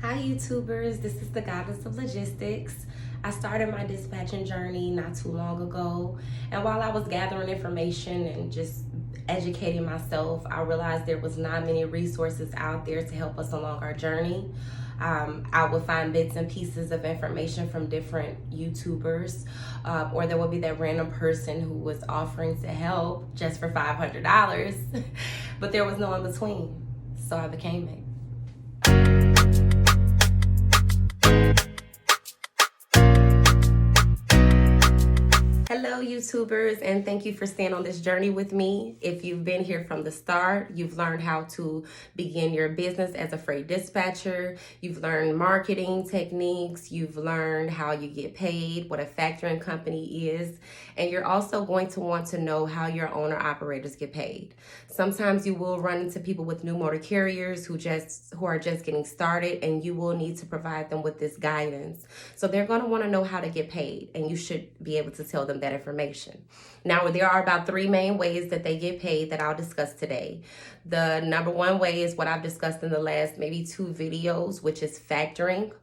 Hi YouTubers, this is the Goddess of Logistics. I started my dispatching journey not too long ago, and while I was gathering information and just educating myself, I realized there was not many resources out there to help us along our journey. I would find bits and pieces of information from different YouTubers, or there would be that random person who was offering to help just for $500, but there was no in between, so I became it. Hello YouTubers, and thank you for staying on this journey with me. If you've been here from the start, you've learned how to begin your business as a freight dispatcher, you've learned marketing techniques, you've learned how you get paid, what a factoring company is, and you're also going to want to know how your owner operators get paid. Sometimes you will run into people with new motor carriers who are just getting started, and you will need to provide them with this guidance. So they're going to want to know how to get paid, and you should be able to tell them that information. Now, there are about 3 main ways that they get paid that I'll discuss today. The number one way is what I've discussed in the last maybe 2 videos, which is factoring.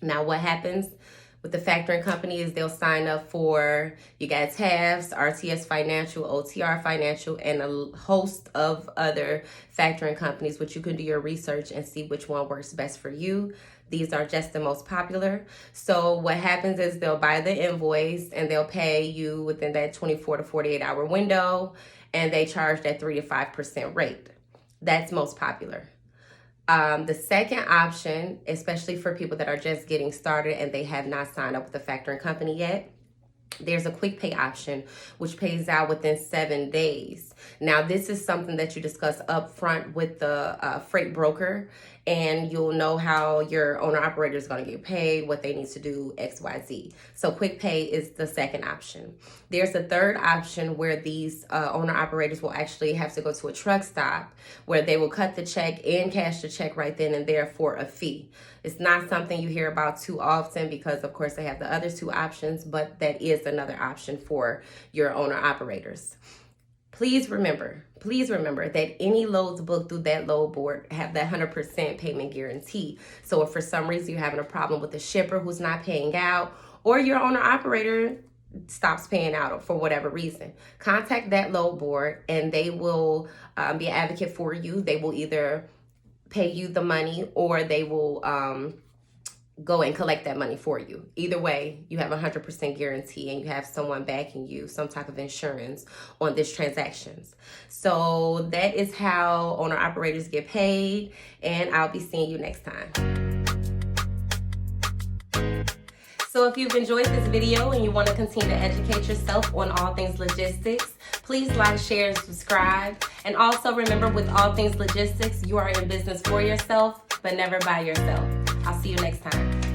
Now, what happens with the factoring company is they'll sign up for, you got TAFs, RTS Financial, OTR Financial, and a host of other factoring companies, which you can do your research and see which one works best for you. These are just the most popular. So what happens is they'll buy the invoice and they'll pay you within that 24 to 48 hour window, and they charge that 3 to 5% rate. That's most popular. The second option, especially for people that are just getting started and they have not signed up with a factoring company yet, there's a quick pay option, which pays out within 7 days. Now, this is something that you discuss up front with the freight broker, and you'll know how your owner operator is going to get paid, what they need to do, X, Y, Z. So quick pay is the second option. There's a third option where these owner operators will actually have to go to a truck stop where they will cut the check and cash the check right then and there for a fee. It's not something you hear about too often because, of course, they have the other 2 options, but that is another option for your owner operators. Please remember that any loads booked through that load board have that 100% payment guarantee. So if for some reason you're having a problem with the shipper who's not paying out, or your owner operator stops paying out for whatever reason, contact that load board and they will be an advocate for you. They will either pay you the money or they will go and collect that money for you. Either way, you have a 100% guarantee and you have someone backing you, some type of insurance on this transactions. So that is how owner operators get paid, and I'll be seeing you next time. So if you've enjoyed this video and you want to continue to educate yourself on all things logistics, please like, share, and subscribe. And also remember, with all things logistics, you are in business for yourself, but never by yourself. I'll see you next time.